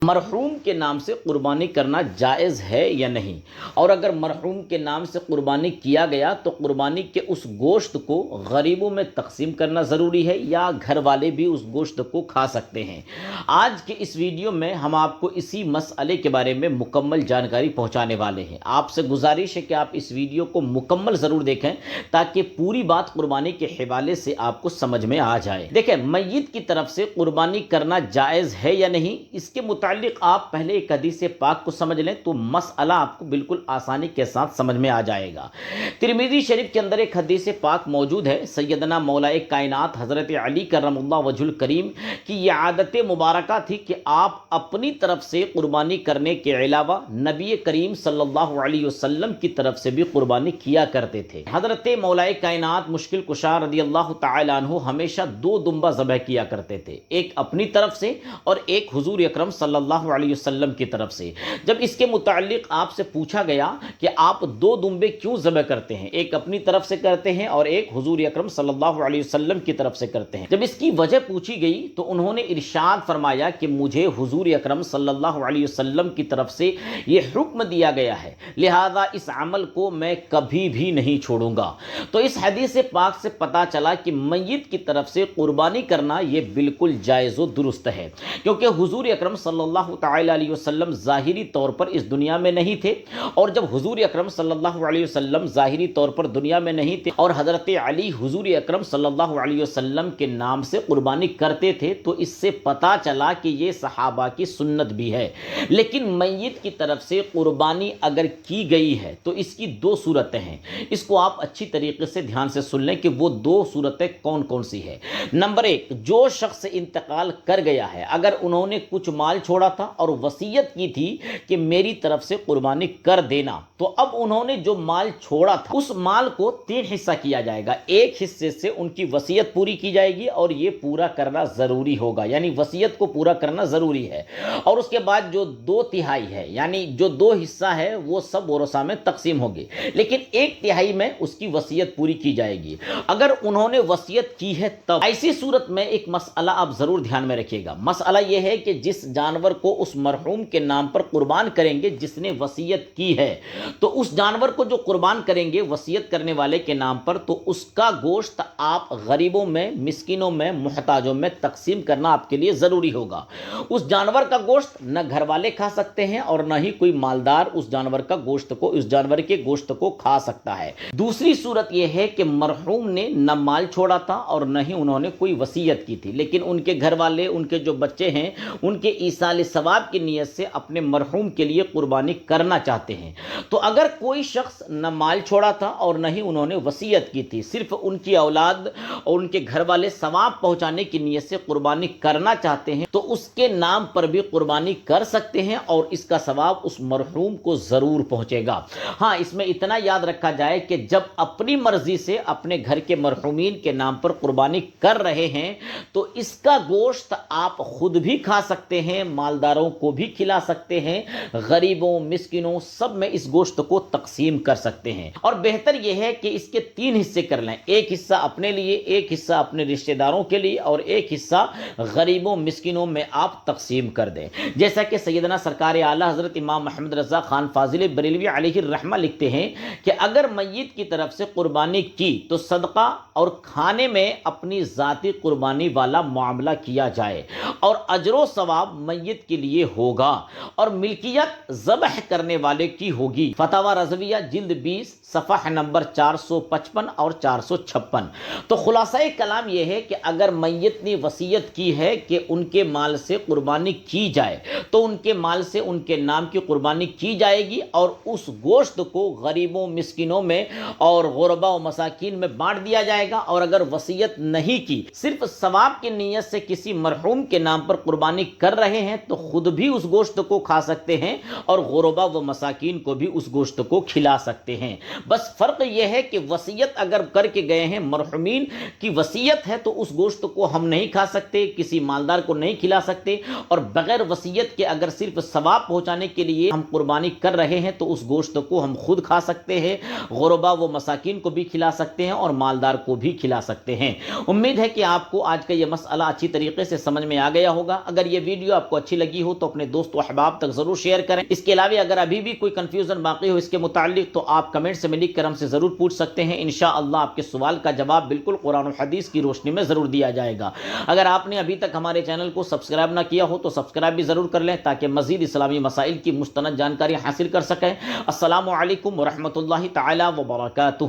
مرحوم کے نام سے قربانی کرنا جائز ہے یا نہیں، اور اگر مرحوم کے نام سے قربانی کیا گیا تو قربانی کے اس گوشت کو غریبوں میں تقسیم کرنا ضروری ہے یا گھر والے بھی اس گوشت کو کھا سکتے ہیں؟ آج کے اس ویڈیو میں ہم آپ کو اسی مسئلے کے بارے میں مکمل جانکاری پہنچانے والے ہیں۔ آپ سے گزارش ہے کہ آپ اس ویڈیو کو مکمل ضرور دیکھیں تاکہ پوری بات قربانی کے حوالے سے آپ کو سمجھ میں آ جائے۔ دیکھیں، میت کی طرف سے قربانی کرنا جائز ہے یا نہیں، اس کے متعلق آپ پہلے ایک حدیث پاک کو سمجھ لیں تو مسئلہ آپ کو بالکل آسانی کے ساتھ سمجھ میں آ جائے گا۔ ترمذی شریف کے اندر ایک حدیث پاک موجود ہے۔ سیدنا مولا کائنات حضرت علی کرم اللہ وجہ الکریم کی یہ عادت مبارکہ تھی کہ آپ اپنی طرف سے قربانی کرنے کے علاوہ نبی کریم صلی اللہ علیہ وسلم کی طرف سے بھی قربانی کیا کرتے تھے۔ حضرت مولا کائنات مشکل کشا رضی اللہ تعالی عنہ ہمیشہ دو دمبا ذبح کیا کرتے تھے، ایک اپنی طرف سے اور ایک حضور اکرم صلی اللہ علیہ وسلم کی طرف سے۔ جب اس کے متعلق آپ سے پوچھا گیا کہ آپ دو دمبے کیوں ذبح کرتے ہیں، ایک اپنی طرف سے کرتے ہیں اور ایک حضور اکرم صلی اللہ علیہ وسلم کی طرف سے کرتے ہیں، جب اس کی وجہ پوچھی گئی تو انہوں نے ارشاد فرمایا کہ مجھے حضور اکرم صلی اللہ علیہ وسلم کی طرف سے یہ حکم دیا گیا ہے، لہذا اس عمل کو میں کبھی بھی نہیں چھوڑوں گا۔ تو اس حدیث پاک سے پتا چلا کہ میت کی طرف سے قربانی کرنا یہ بالکل جائز و درست ہے، کیونکہ حضور اکرم صلی اللہ تعالی علیہ وسلم ظاہری طور پر اس دنیا میں نہیں تھے، اور جب حضور اکرم صلی اللہ علیہ وسلم ظاہری طور پر دنیا میں نہیں تھے اور حضرت علی حضور اکرم صلی اللہ علیہ وسلم کے نام سے قربانی کرتے تھے، تو اس سے پتا چلا کہ یہ صحابہ کی سنت بھی ہے۔ لیکن میت کی طرف سے قربانی اگر کی گئی ہے تو اس کی دو صورتیں ہیں، اس کو آپ اچھی طریقے سے دھیان سے سن لیں کہ وہ دو صورتیں کون کون سی ہے۔ نمبر ایک، جو شخص انتقال کر گیا ہے، اگر انہوں نے کچھ مال چھوڑا تھا اور وصیت کی تھی کہ میری طرف سے قربانی کر دینا، تو اب انہوں نے جو مال چھوڑا تھا اس مال کو تین حصہ کیا جائے گا، ایک حصے سے ان کی وصیت پوری کی جائے گی اور یہ پورا کرنا ضروری ہوگا، یعنی وصیت کو پورا کرنا ضروری ہے، اور اس کے بعد جو دو تہائی ہے، یعنی جو دو حصہ ہے وہ سب ورثاء میں تقسیم ہوگی، لیکن ایک تہائی میں اس کی وصیت پوری کی جائے گی۔ اگر انہوں نے وصیت کی ہے تب ایسی صورت میں ایک مسئلہ آپ ضرور دھیان میں رکھیے گا۔ مسئلہ یہ ہے کہ جس جانور کو اس مرحوم کے نام پر قربان کریں گے جس نے وصیت کی ہے، تو اس جانور کو جو قربان کریں گے وصیت کرنے والے کے نام پر، تو اس کا گوشت آپ غریبوں میں، مسکینوں میں، محتاجوں میں تقسیم کرنا آپ کے لیے ضروری ہوگا۔ اس جانور کا گوشت نہ گھر والے کھا سکتے ہیں اور نہ ہی کوئی مالدار اس جانور کا گوشت کو، اس جانور کے گوشت کو کھا سکتا ہے۔ دوسری صورت یہ ہے کہ مرحوم نے نہ مال چھوڑا تھا اور نہ ہی انہوں نے کوئی وصیت کی تھی، لیکن ان کے گھر والے، ان کے جو بچے ہیں، ان کے ایصال ثواب کی نیت سے اپنے مرحوم کے لیے قربانی کرنا چاہتے ہیں۔ تو اگر کوئی شخص نہ مال چھوڑا تھا اور نہ ہی انہوں نے وصیت کی تھی، صرف ان کی اولاد اور ان کے گھر والے ثواب پہنچانے کی نیت سے قربانی کرنا چاہتے ہیں، تو اس کے نام پر بھی قربانی کر سکتے ہیں اور اس کا ثواب اس مرحوم کو ضرور پہنچے گا۔ ہاں، اس میں اتنا یاد رکھا جائے کہ جب اپنی مرضی سے اپنے گھر کے مرحومین کے نام پر قربانی کر رہے ہیں تو اس کا گوشت آپ خود بھی کھا سکتے ہیں، مالداروں کو بھی کھلا سکتے ہیں، غریبوں، مسکینوں، سب میں اس گوشت کو تقسیم کر سکتے ہیں۔ اور بہتر یہ ہے کہ اس کے تین حصے کر لیں، ایک حصہ اپنے لیے، ایک حصہ اپنے رشتہ داروں کے لیے اور ایک حصہ غریبوں، مسکینوں میں آپ تقسیم کر دیں۔ جیسا کہ سیدنا سرکار اعلیٰ حضرت امام محمد رضا خان فاضل بریلوی علیہ الرحمہ لکھتے ہیں کہ اگر میت کی طرف سے قربانی کی تو صدقہ اور کھانے میں اپنی ذاتی قربانی والا معاملہ کیا جائے اور اجر و ثواب میت کے لیے ہوگا اور ملکیت ذبح کرنے والے کی ہوگی۔ فتاوی رضویہ جلد 20 صفحہ نمبر 455 اور 456۔ تو خلاصہ کلام یہ ہے کہ اگر میت نے وصیت کی ہے کہ ان کے مال سے قربانی کی جائے تو ان کے مال سے ان کے نام کی قربانی کی جائے گی اور اس گوشت کو غریبوں، مسکینوں میں اور غربا و مساکین میں بانٹ دیا جائے گا، اور اگر وصیت نہیں کی، صرف ثواب کی نیت سے کسی مرحوم کے نام پر قربانی کر رہے ہیں، تو خود بھی اس گوشت کو کھا سکتے ہیں اور غربا و مساکین کو بھی اس گوشت کو کھلا سکتے ہیں۔ بس فرق یہ ہے کہ وصیت اگر کر کے گئے ہیں، مرحومین کی وصیت ہے، تو اس گوشت کو ہم نہیں کھا سکتے، کسی مالدار کو نہیں کھلا سکتے، اور بغیر وصیت کے اگر صرف ثواب پہنچانے کے لیے ہم قربانی کر رہے ہیں تو اس گوشت کو ہم خود کھا سکتے ہیں، غربا و مساکین کو بھی کھلا سکتے ہیں اور مالدار کو بھی کھلا سکتے ہیں۔ امید ہے کہ آپ کو آج کا یہ مسئلہ اچھی طریقے سے سمجھ میں آ گیا ہوگا۔ اگر یہ ویڈیو آپ کو اچھی اچھی لگی ہو تو اپنے دوست و احباب تک ضرور شیئر کریں۔ اس کے علاوہ اگر ابھی بھی کوئی کنفیوژن باقی ہو اس کے متعلق تو آپ کمنٹ سے لکھ کر ہم سے ضرور پوچھ سکتے ہیں، انشاءاللہ آپ کے سوال کا جواب بالکل قرآن و حدیث کی روشنی میں ضرور دیا جائے گا۔ اگر آپ نے ابھی تک ہمارے چینل کو سبسکرائب نہ کیا ہو تو سبسکرائب بھی ضرور کر لیں تاکہ مزید اسلامی مسائل کی مستند جانکاری حاصل کر سکیں۔ السلام علیکم ورحمۃ اللہ تعالی وبرکاتہ۔